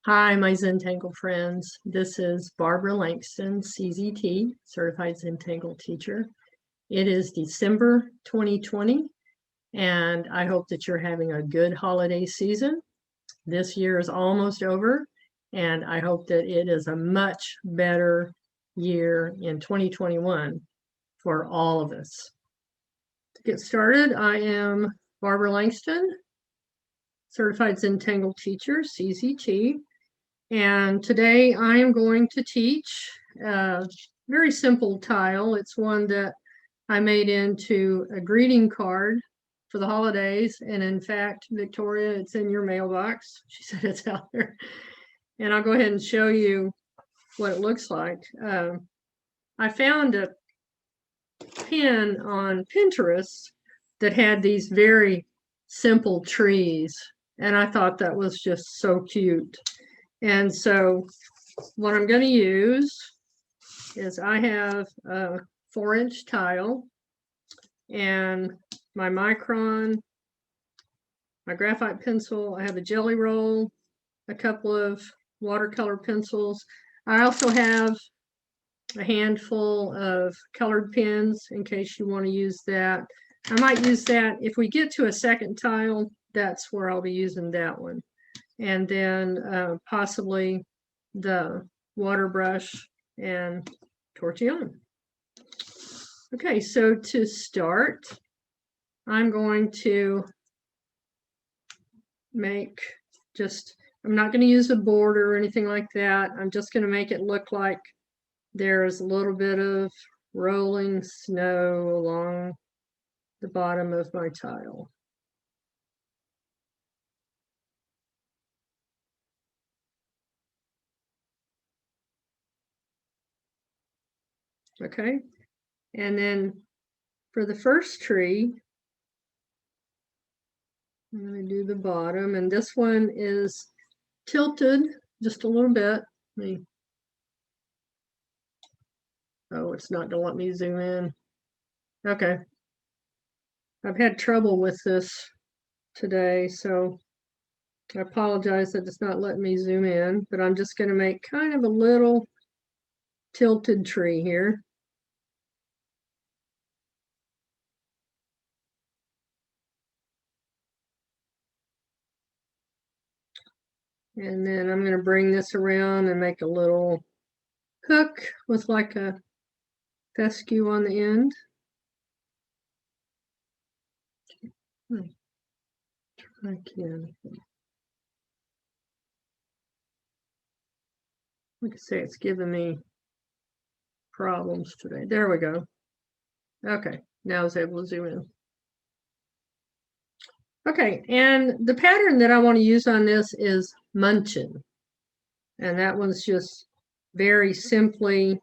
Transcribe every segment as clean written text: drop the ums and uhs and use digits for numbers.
Hi, my Zentangle friends. This is Barbara Langston, CZT, Certified Zentangle Teacher. It is December 2020, and I hope that you're having a good holiday season. This year is almost over, and I hope that it is a much better year in 2021 for all of us. To get started, I am Barbara Langston, Certified Zentangle Teacher, CZT. And today I am going to teach a very simple tile. It's one that I made into a greeting card for the holidays. And in fact, Victoria, it's in your mailbox. She said it's out there. And I'll go ahead and show you what it looks like. I found a pin on Pinterest that had these very simple trees. And I thought that was just so cute. And so what I'm going to use is I have a 4-inch tile and my Micron, my graphite pencil. I have a GellyRoll, a couple of watercolor pencils. I also have a handful of colored pens in case you want to use that. I might use that if we get to a second tile. That's where I'll be using that one. And then possibly the water brush and Tortillion. Okay, so to start, I'm going to make I'm not going to use a border or anything like that. I'm just going to make it look like there's a little bit of rolling snow along the bottom of my tile. Okay, and then for the first tree, I'm going to do the bottom, and this one is tilted just a little bit. Oh, it's not going to let me zoom in. Okay. I've had trouble with this today, so I apologize that it's not letting me zoom in, but I'm just going to make kind of a little tilted tree here. And then I'm going to bring this around and make a little hook with like a fescue on the end. I can. Like I say, it's giving me problems today. There we go. Okay, now I was able to zoom in. Okay, and the pattern that I want to use on this is Muchnin. And that one's just very simply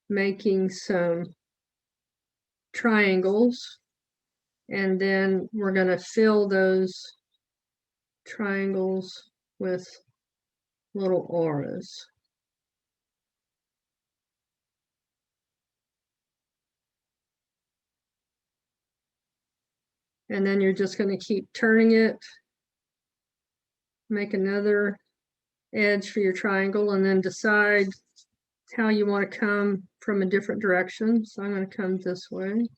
making some triangles. And then we're going to fill those triangles with little auras. And then you're just going to keep turning it, make another edge for your triangle, and then decide how you want to come from a different direction. So I'm going to come this way.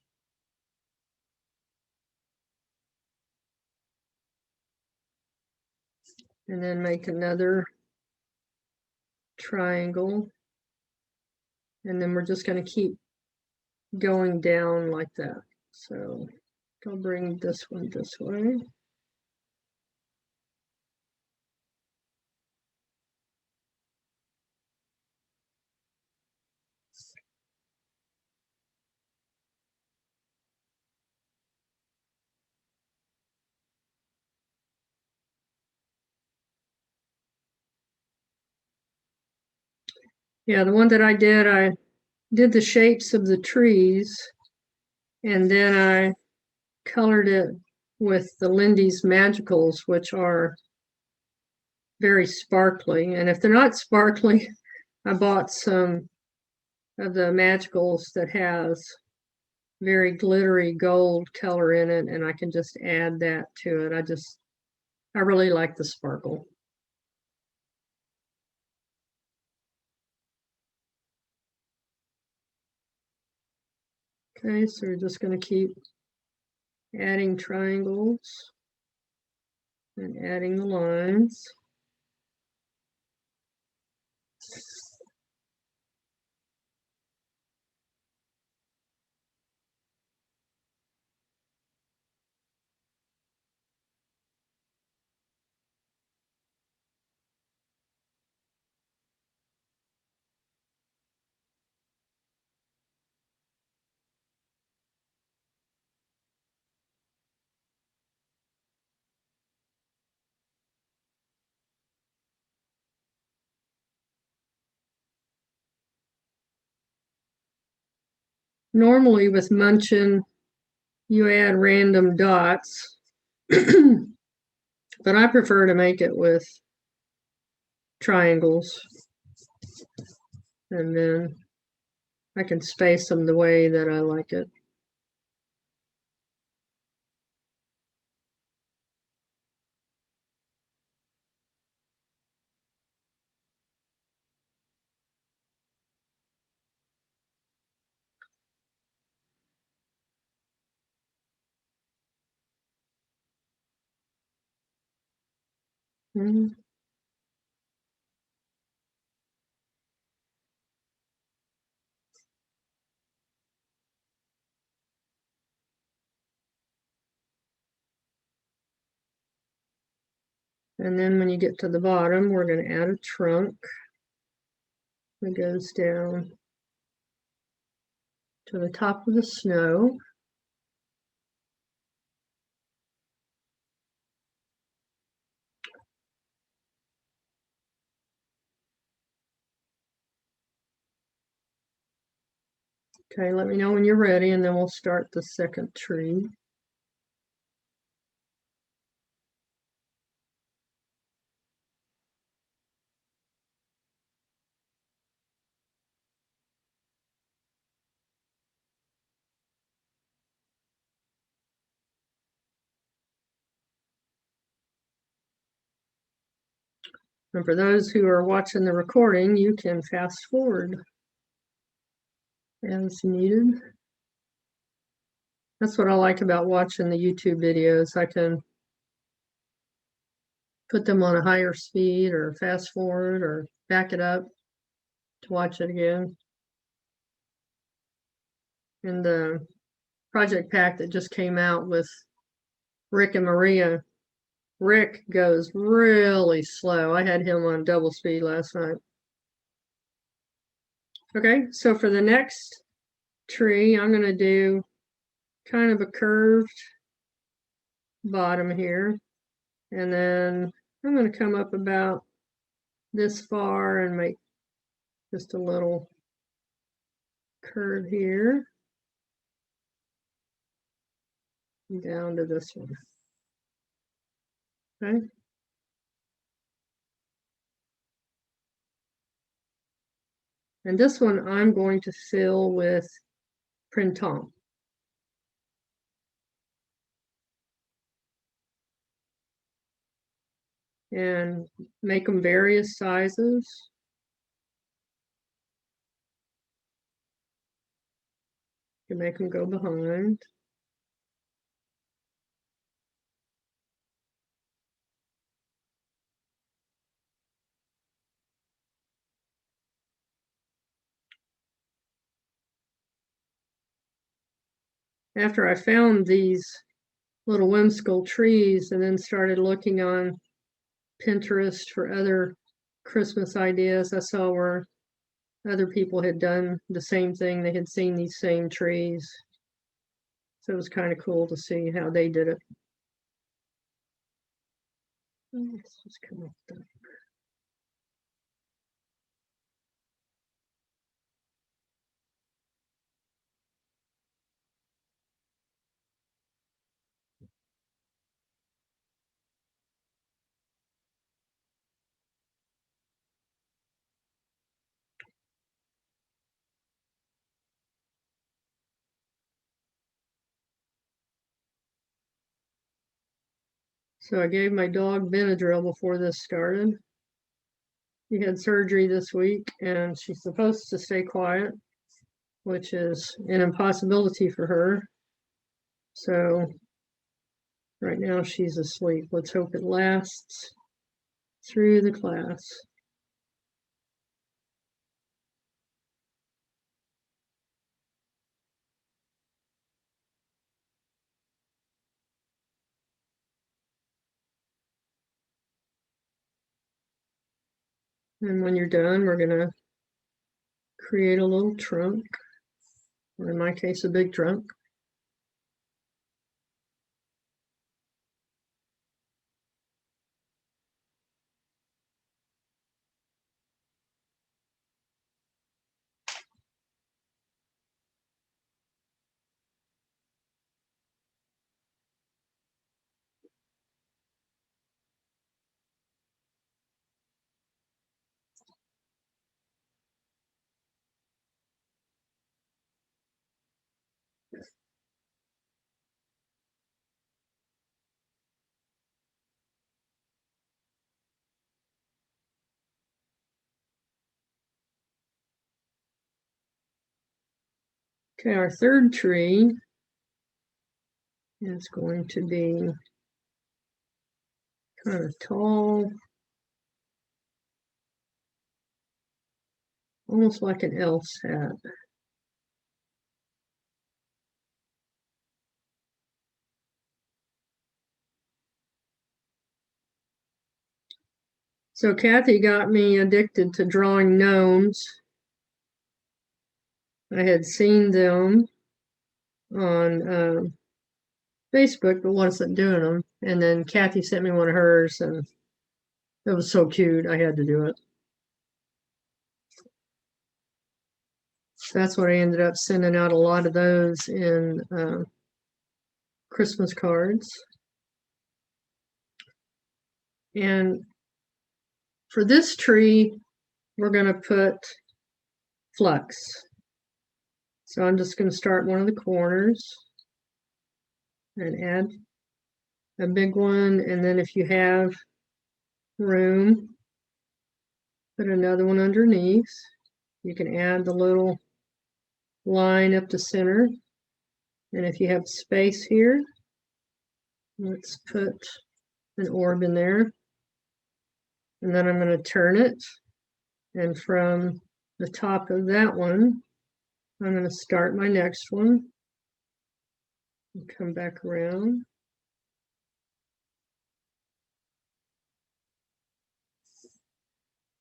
And then make another triangle. And then we're just going to keep going down like that. So I'll bring this one this way. Yeah, the one that I did the shapes of the trees, and then I colored it with the Lindy's Magicals, which are very sparkly. And if they're not sparkly, I bought some of the Magicals that has very glittery gold color in it, and I can just add that to it. I really like the sparkle. Okay, so we're just going to keep adding triangles and adding the lines. Normally with Muchnin, you add random dots, but I prefer to make it with triangles. And then I can space them the way that I like it. Mm-hmm. And then when you get to the bottom, we're going to add a trunk that goes down to the top of the snow. Okay, let me know when you're ready, and then we'll start the second tree. And for those who are watching the recording, you can fast forward as needed. That's what I like about watching the YouTube videos. I can put them on a higher speed or fast forward or back it up to watch it again. And the project pack that just came out with Rick and Maria, Rick goes really slow. I had him on double speed last night. Okay, so for the next tree, I'm going to do kind of a curved bottom here. And then I'm going to come up about this far and make just a little curve here. Down to this one. Okay. And this one I'm going to fill with Printemps. And make them various sizes. You can make them go behind. After I found these little whimsical trees and then started looking on Pinterest for other Christmas ideas, I saw where other people had done the same thing. They had seen these same trees. So it was kind of cool to see how they did it. Let's just come up there. So I gave my dog Benadryl before this started. She had surgery this week and she's supposed to stay quiet. which is an impossibility for her. So right now she's asleep. Let's hope it lasts through the class. And when you're done, we're going to create a little trunk, or in my case, a big trunk. Okay, our third tree is going to be kind of tall, almost like an elf's hat. So Kathy got me addicted to drawing gnomes. I had seen them on Facebook, but wasn't doing them. And then Kathy sent me one of hers, and it was so cute. I had to do it. So that's what I ended up sending out a lot of those in Christmas cards. And for this tree, we're going to put Flux. So I'm just going to start one of the corners and add a big one. And then if you have room, put another one underneath. You can add the little line up the center. And if you have space here, let's put an orb in there. And then I'm going to turn it. And from the top of that one, I'm going to start my next one. And come back around.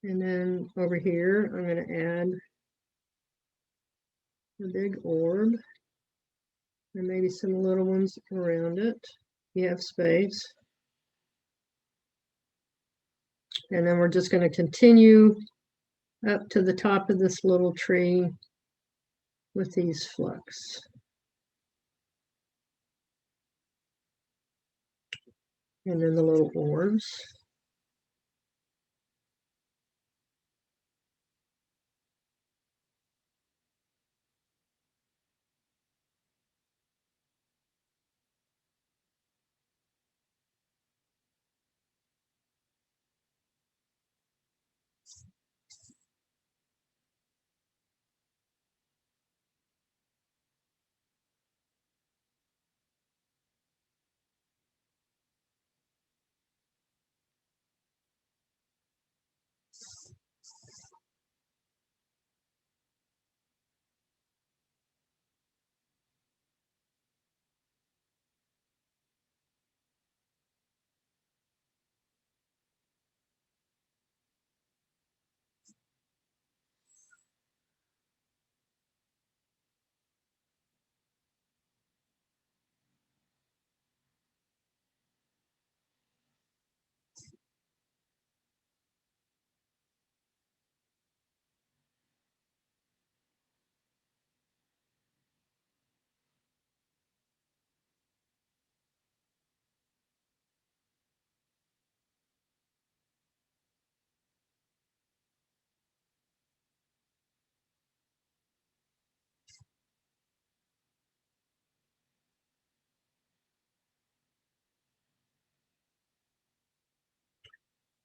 And then over here, I'm going to add a big orb. And maybe some little ones around it. You have space. And then we're just going to continue up to the top of this little tree with these Flux. And then the little orbs.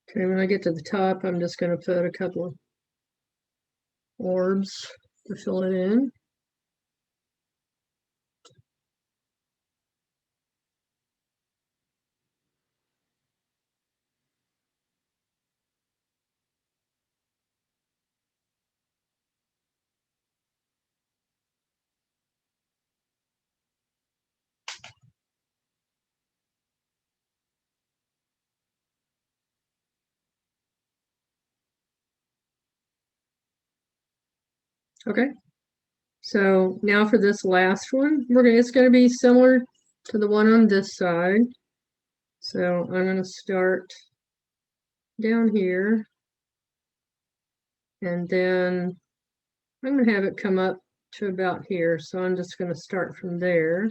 Okay, when I get to the top, I'm just going to put a couple of orbs to fill it in. Okay, so now for this last one, it's going to be similar to the one on this side. So I'm going to start down here, and then I'm going to have it come up to about here. So I'm just going to start from there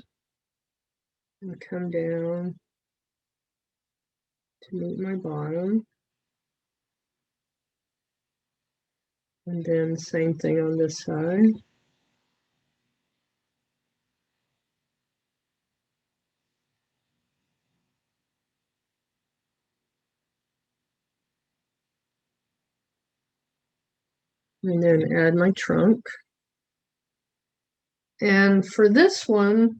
and come down to meet my bottom. And then same thing on this side. And then add my trunk. And for this one,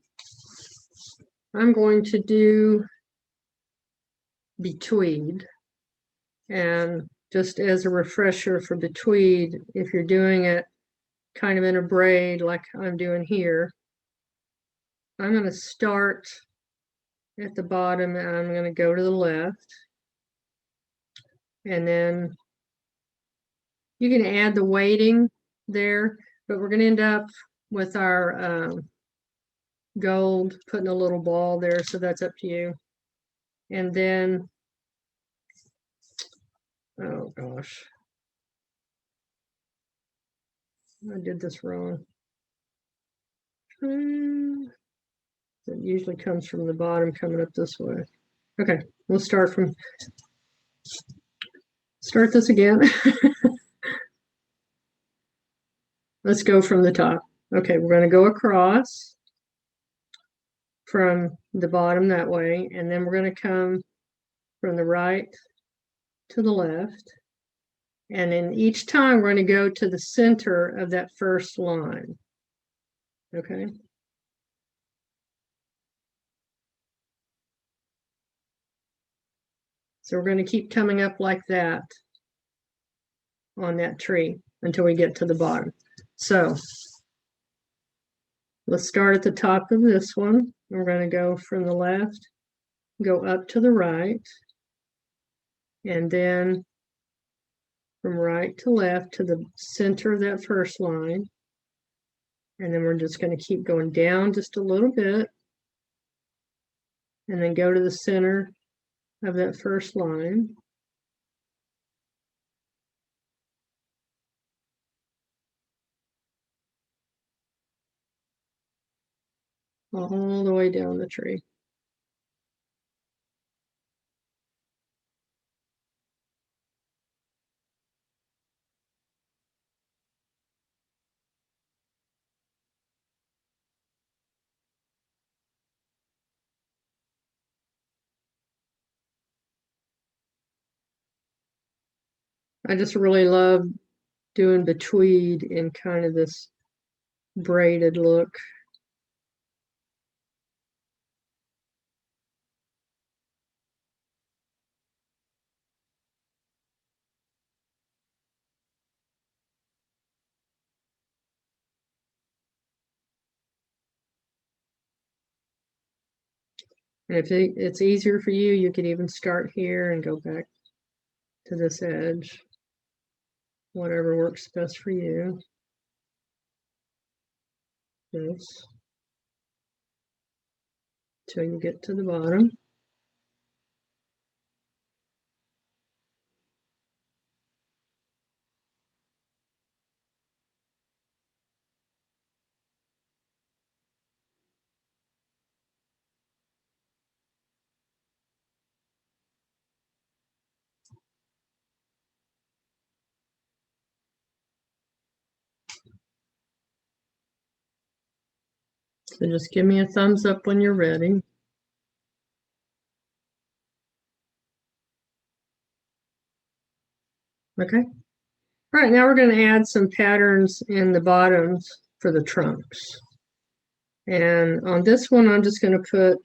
I'm going to do Betweed. And just as a refresher for Betweed, if you're doing it kind of in a braid like I'm doing here, I'm going to start at the bottom and I'm going to go to the left. And then you can add the weighting there, but we're going to end up with our gold, putting a little ball there, so that's up to you. And then, oh gosh, I did this wrong. It usually comes from the bottom coming up this way. Okay, we'll start this again. Let's go from the top. Okay, we're going to go across from the bottom that way, and then we're going to come from the right to the left. And then each time we're going to go to the center of that first line. Okay. So we're going to keep coming up like that on that tree until we get to the bottom. So let's start at the top of this one. We're going to go from the left, go up to the right, and then from right to left to the center of that first line. And then we're just going to keep going down just a little bit, and then go to the center of that first line. All the way down the tree. I just really love doing Betweed in kind of this braided look. And if it's easier for you, you could even start here and go back to this edge. Whatever works best for you. This. Till you get to the bottom. So just give me a thumbs up when you're ready. Okay. All right, now we're going to add some patterns in the bottoms for the trunks. And on this one, I'm just going to put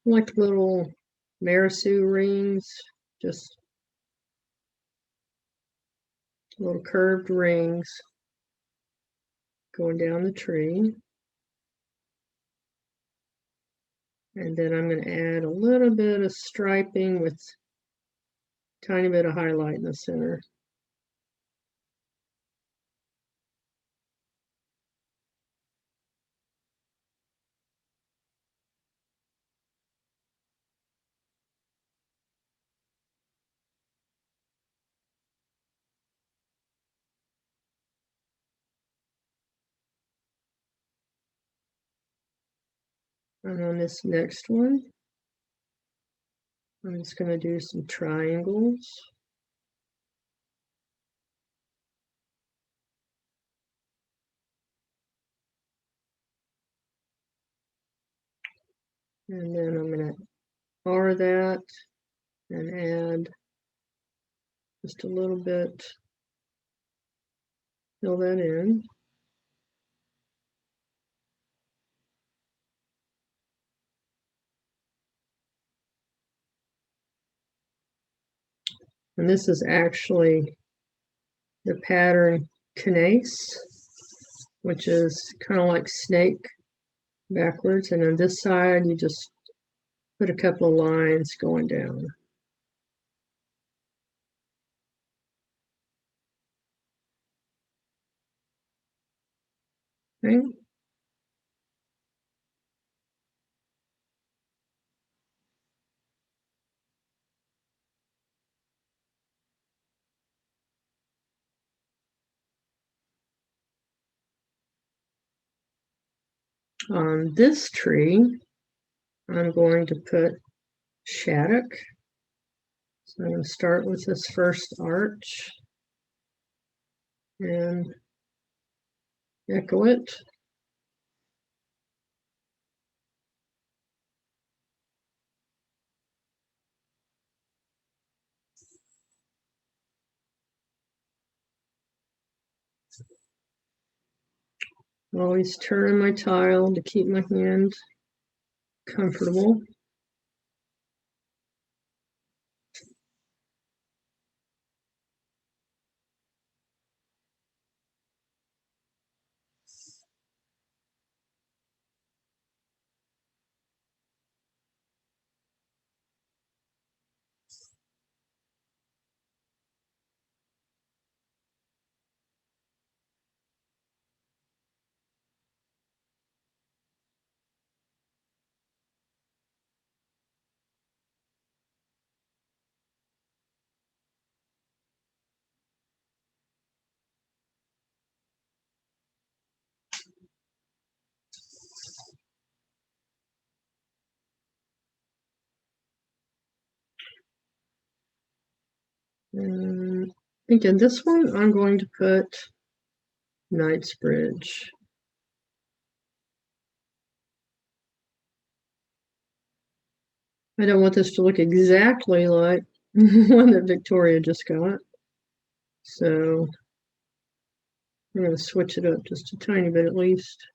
like little Marisu rings, just little curved rings going down the tree. And then I'm going to add a little bit of striping with a tiny bit of highlight in the center. And on this next one, I'm just going to do some triangles. And then I'm going to R that and add just a little bit, fill that in. And this is actually the pattern Knase, which is kind of like snake backwards. And on this side, you just put a couple of lines going down. Okay. On this tree, I'm going to put Shattuck. So I'm going to start with this first arch and echo it. Always turn my tile to keep my hand comfortable. And I think in this one, I'm going to put Knightbridge. I don't want this to look exactly like one that Victoria just got. So I'm going to switch it up just a tiny bit at least.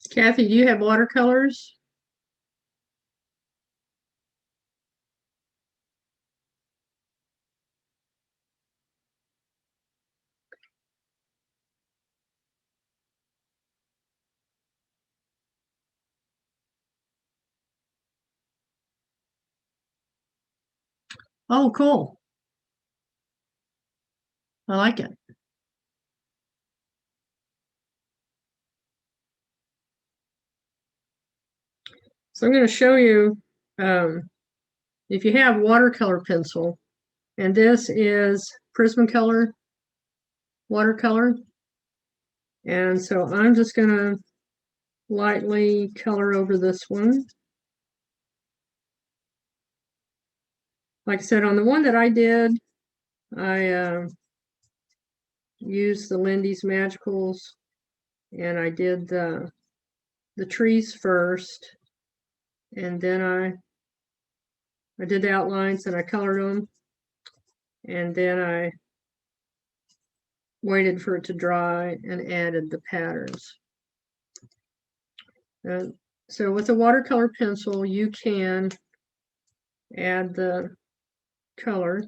Kathy, do you have watercolors? Oh, cool. I like it. So I'm going to show you, if you have watercolor pencil, and this is Prismacolor watercolor. And so I'm just going to lightly color over this one. like I said, on the one that I did, I used the Lindy's Magicals, and I did the trees first, and then I did the outlines and I colored them, and then I waited for it to dry and added the patterns. So with a watercolor pencil, you can add the color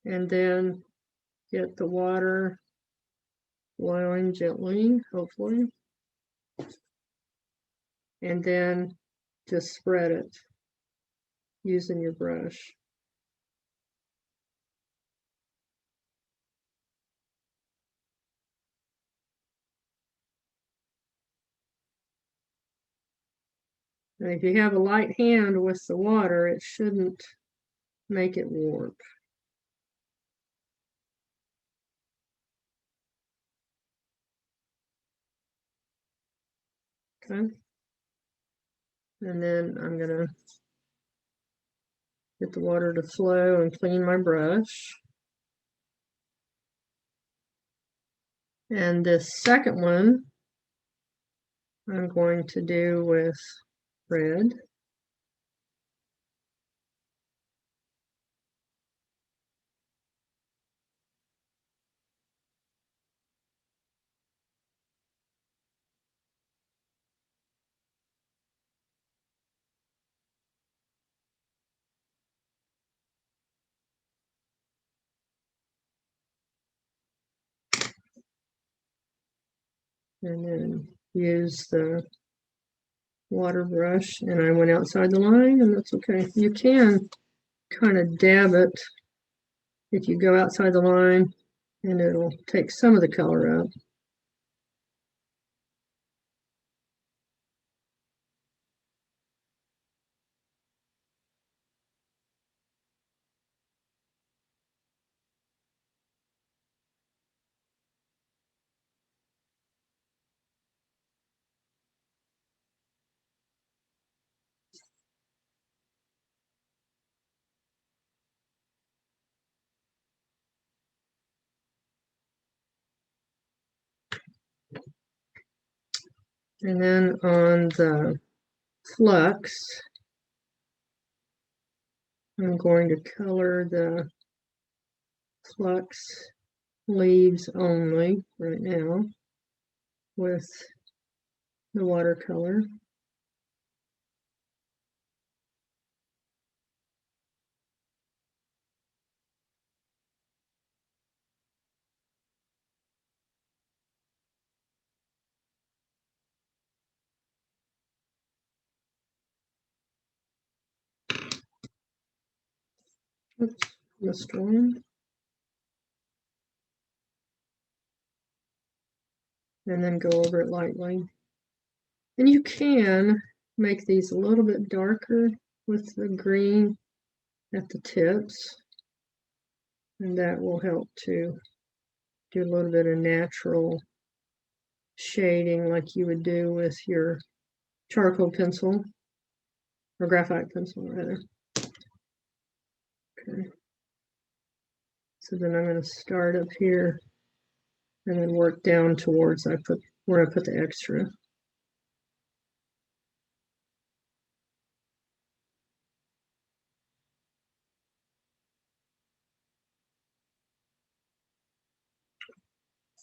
and then get the water boiling gently, hopefully, and then just spread it using your brush. And if you have a light hand with the water, it shouldn't make it warp. Okay. And then I'm going to get the water to flow and clean my brush. And this second one, I'm going to do with red. And then use the water brush, and I went outside the line, and that's okay. You can kind of dab it if you go outside the line, and it'll take some of the color out. And then on the Flux, I'm going to color the Flux leaves only right now with the watercolor. Oops, missed one. And then go over it lightly. And you can make these a little bit darker with the green at the tips, and that will help to do a little bit of natural shading like you would do with your charcoal pencil, or graphite pencil rather. Okay. So then I'm going to start up here and then work down towards where I put the extra.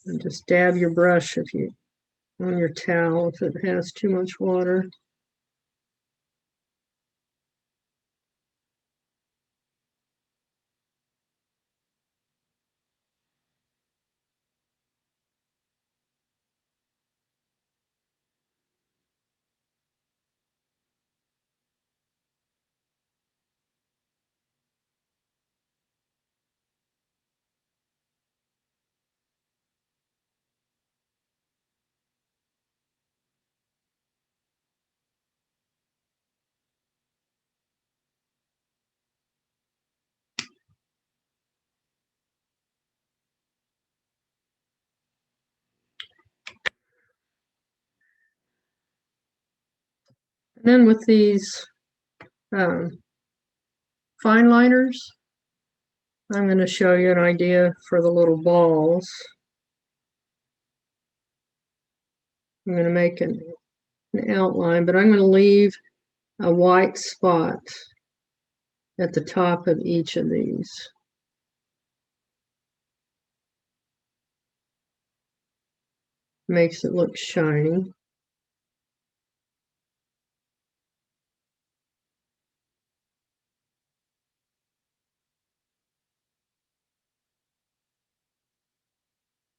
And just dab your brush on your towel if it has too much water. And then with these fine liners. I'm going to show you an idea for the little balls. I'm going to make an outline, but I'm going to leave a white spot at the top of each of these. Makes it look shiny.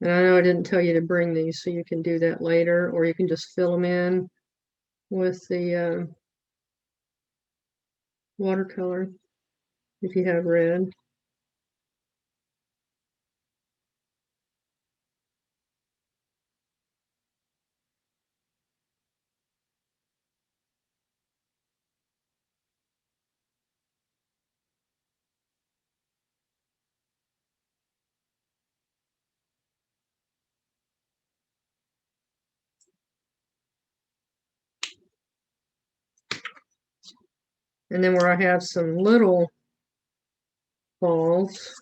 And I know I didn't tell you to bring these, so you can do that later, or you can just fill them in with the watercolor if you have red. And then where I have some little balls,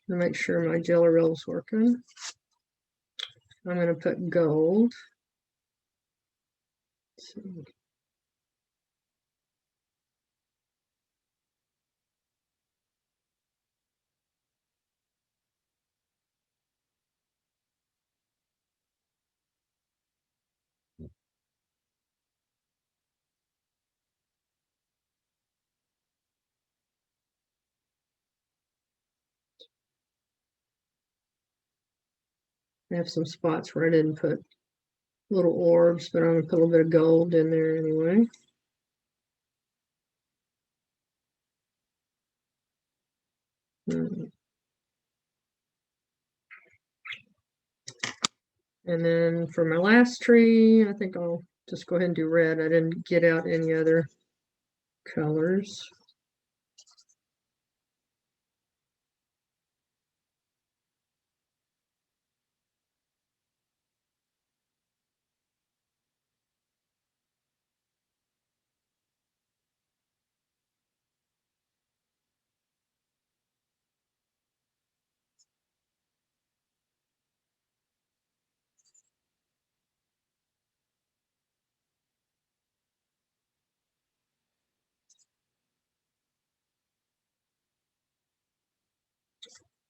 to make sure my GellyRoll is working, I'm going to put gold. Let's see. I have some spots where I didn't put little orbs, but I'm going to put a little bit of gold in there anyway. And then for my last tree, I think I'll just go ahead and do red. I didn't get out any other colors.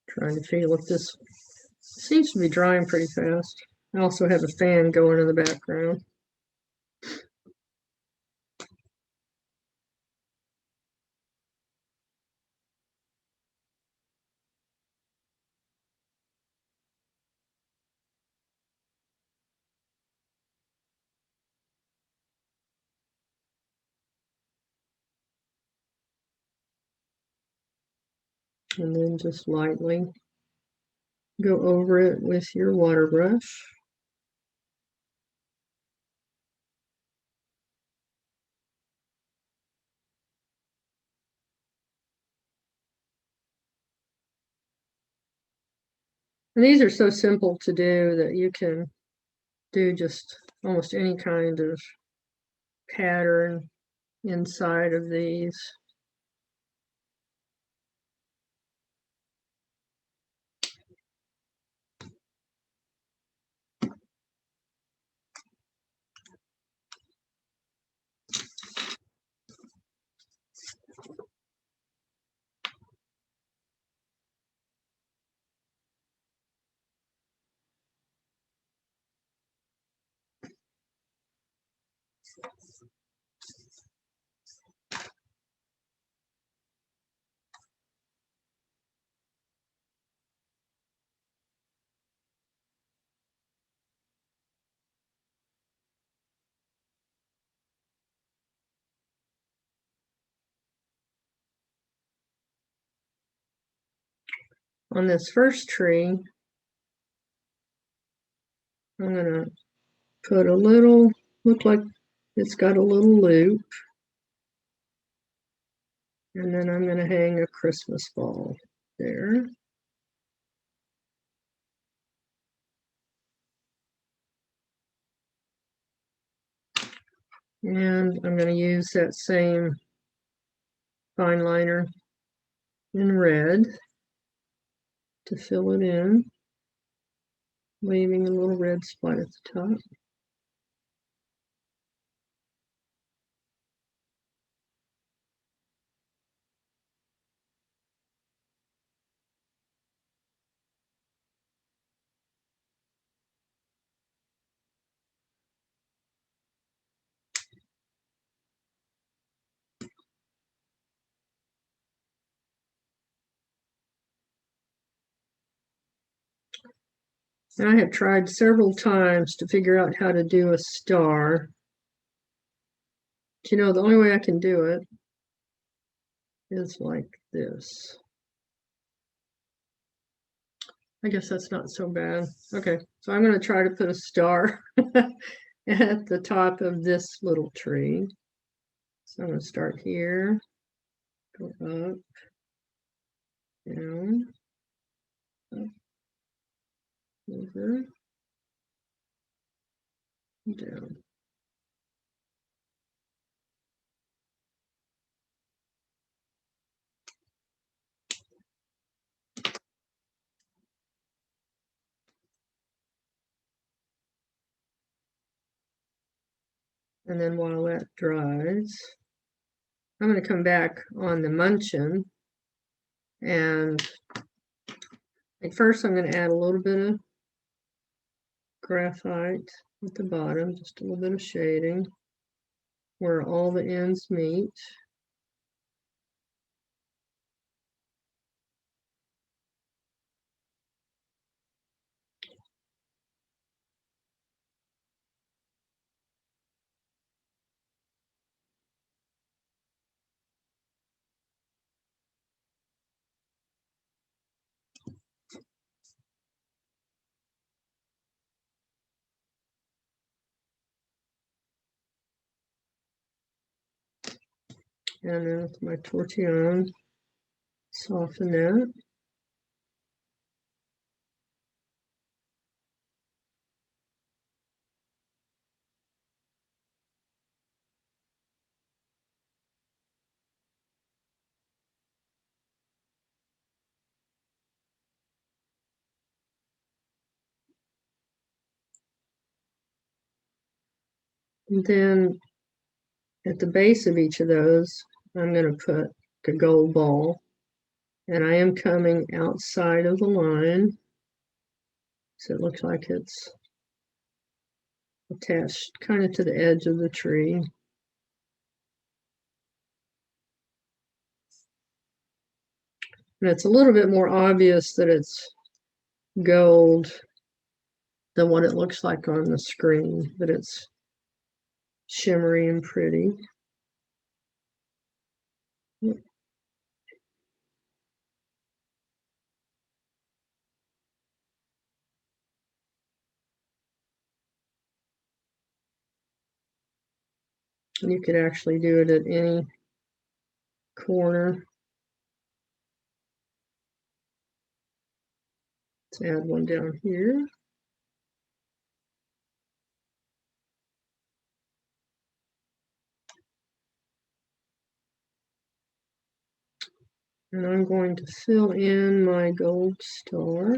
Trying to feel if this seems to be drying pretty fast. I also have a fan going in the background. And then just lightly go over it with your water brush. And these are so simple to do that you can do just almost any kind of pattern inside of these. On this first tree, I'm going to put a little, look like it's got a little loop. And then I'm going to hang a Christmas ball there. And I'm going to use that same fine liner in red to fill it in, leaving a little red spot at the top. And I have tried several times to figure out how to do a star. But, you know, the only way I can do it is like this. I guess that's not so bad. Okay, so I'm going to try to put a star at the top of this little tree. So I'm going to start here, go up, down, up, over, down. And then while that dries, I'm going to come back on the Muchnin, and at first I'm going to add a little bit of graphite at the bottom, just a little bit of shading where all the ends meet. And then with my Tortillion, soften that. And then at the base of each of those, I'm going to put a gold ball. And I am coming outside of the line, so it looks like it's attached kind of to the edge of the tree. And it's a little bit more obvious that it's gold than what it looks like on the screen, but it's shimmery and pretty. And you could actually do it at any corner. Let's add one down here. And I'm going to fill in my gold star.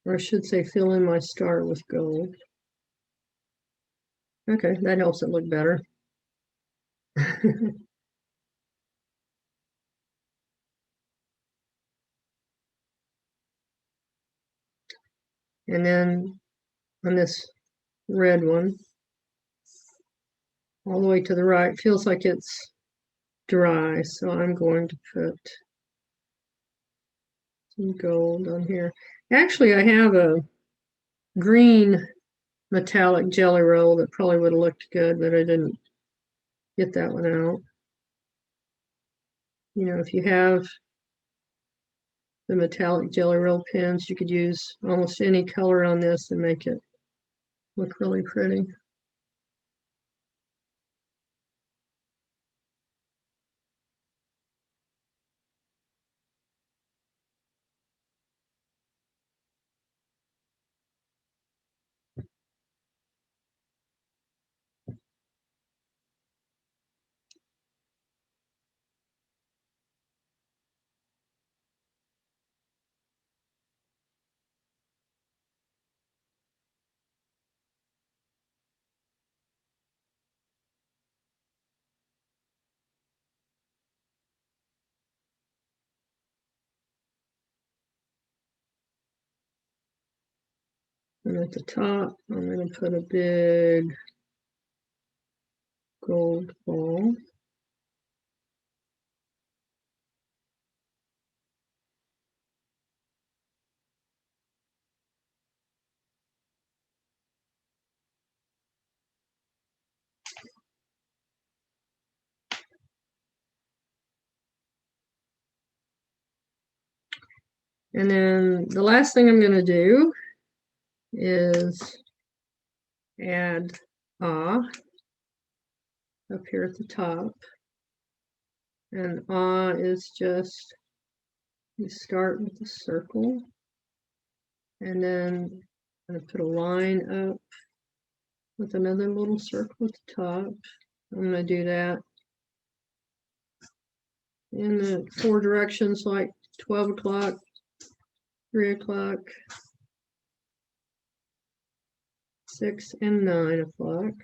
Or I should say fill in my star with gold. Okay, that helps it look better. And then on this red one, all the way to the right, feels like it's dry, so I'm going to put some gold on here. Actually, I have a green metallic GellyRoll that probably would have looked good, but I didn't get that one out. You know, if you have the metallic GellyRoll pens, you could use almost any color on this and make it look really pretty. And at the top, I'm going to put a big gold ball. And then the last thing I'm going to do is add ah up here at the top. And ah is just, you start with a circle, and then I'm going to put a line up with another little circle at the top. I'm going to do that in the 4 directions, like 12 o'clock, 3 o'clock, 6 and 9 o'clock.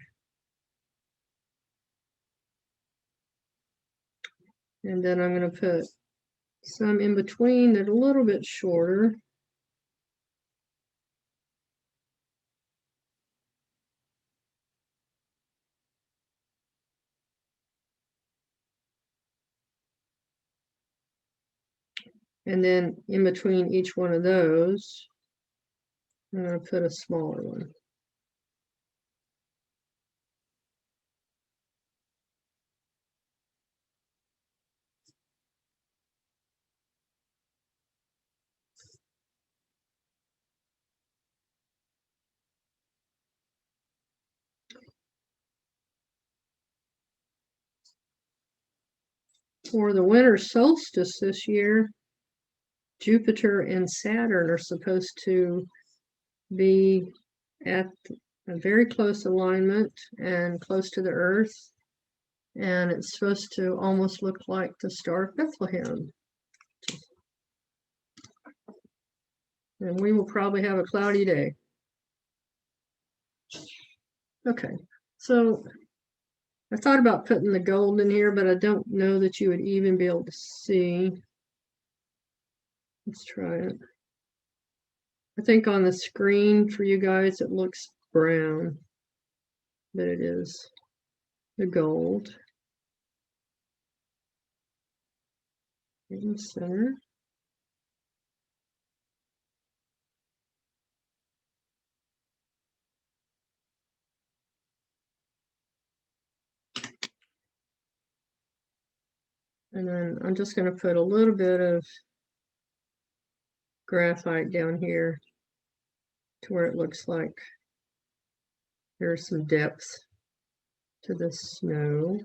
And then I'm going to put some in between that are a little bit shorter. And then in between each one of those, I'm going to put a smaller one. For the winter solstice this year, Jupiter and Saturn are supposed to be at a very close alignment and close to the Earth. And it's supposed to almost look like the Star of Bethlehem. And we will probably have a cloudy day. Okay, so I thought about putting the gold in here, but I don't know that you would even be able to see. Let's try it. I think on the screen for you guys it looks brown, but it is the gold in the center. And then I'm just going to put a little bit of graphite down here to where it looks like there's some depth to the snow.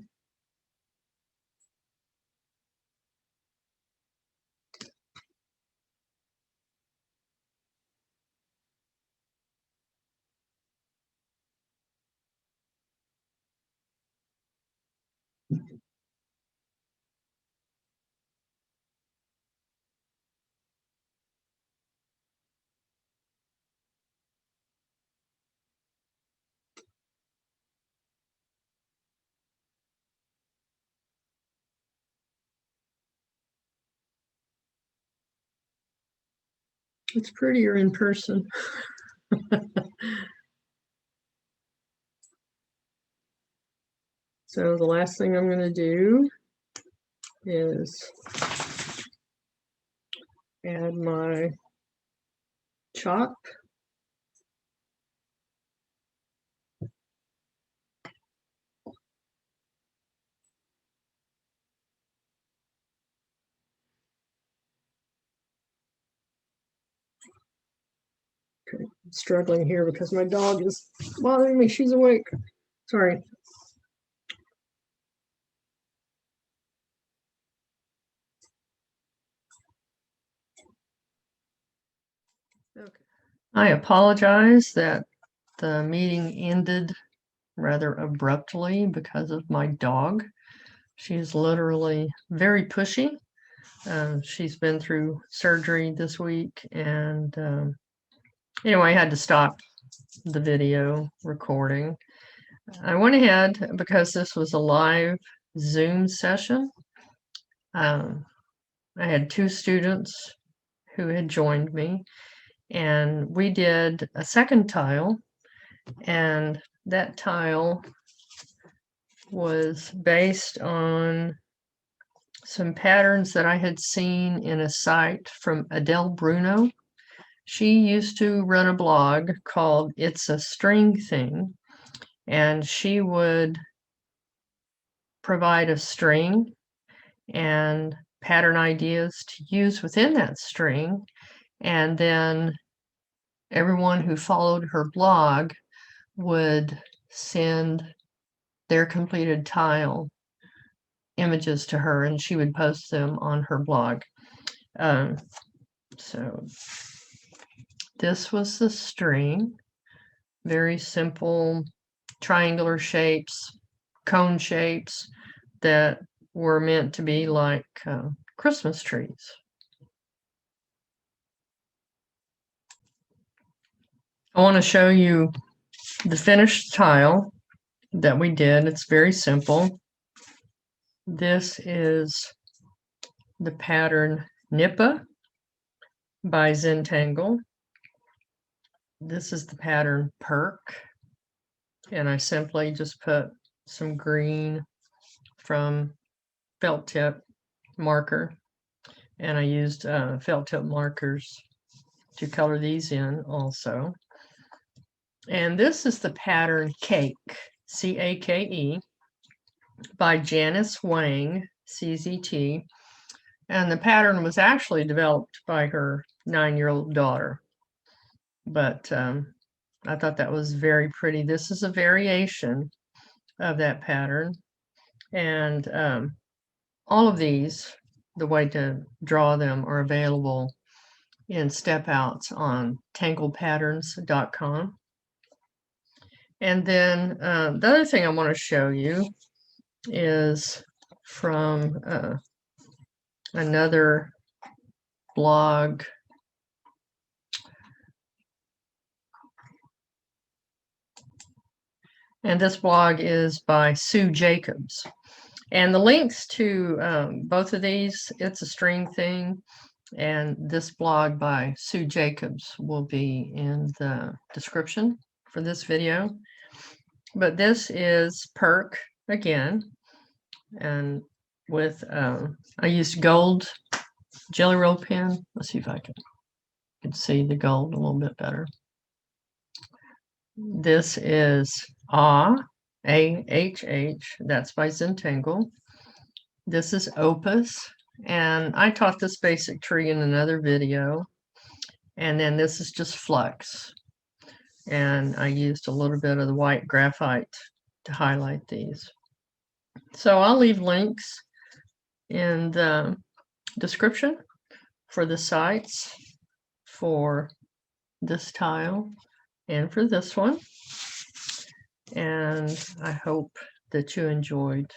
It's prettier in person. So the last thing I'm going to do is add my chalk. Okay, I'm struggling here because my dog is bothering me. She's awake. Sorry. Okay. I apologize that the meeting ended rather abruptly because of my dog. She's literally very pushy. She's been through surgery this week, and anyway, I had to stop the video recording. I went ahead because this was a live Zoom session. I had 2 students who had joined me, And we did a second tile, and that tile was based on some patterns that I had seen in a site from Adele Bruno. She used to run a blog called It's a String Thing, and she would provide a string and pattern ideas to use within that string, and then everyone who followed her blog would send their completed tile images to her, and she would post them on her blog. So this was the string, very simple triangular shapes, cone shapes that were meant to be like Christmas trees. I want to show you the finished tile that we did. It's very simple. This is the pattern Nipa by Zentangle. This is the pattern Purk, and I simply just put some green from felt tip marker, and I used felt tip markers to color these in also. And this is the pattern Cake, C-A-K-E, by Janis, Wang, CZT, and the pattern was actually developed by her 9-year-old daughter. But I thought that was very pretty. This is a variation of that pattern, and all of these, the way to draw them, are available in step outs on tanglepatterns.com. And then the other thing I want to show you is from another blog. And this blog is by Sue Jacobs. And the links to both of these, It's a String Thing, and this blog by Sue Jacobs will be in the description for this video. But this is Purk again, and with I used gold GellyRoll pen. Let's see if I can see the gold a little bit better. This is A-H-H, that's by Zentangle. This is Opus, and I taught this basic tree in another video. And then this is just Flux, and I used a little bit of the white graphite to highlight these. So I'll leave links in the description for the sites for this tile and for this one. And I hope that you enjoyed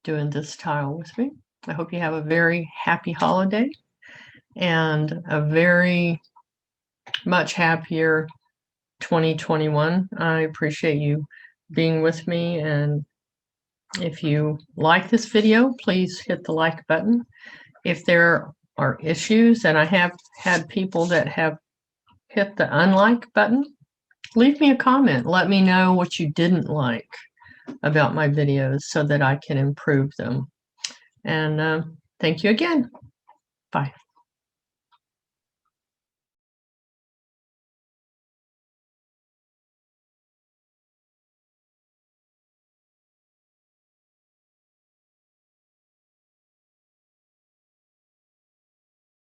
doing this tile with me. I hope you have a very happy holiday and a very much happier 2021. I appreciate you being with me, and if you like this video, please hit the like button. If there are issues, and I have had people that have hit the unlike button, leave me a comment. Let me know what you didn't like about my videos so that I can improve them. And thank you again. Bye.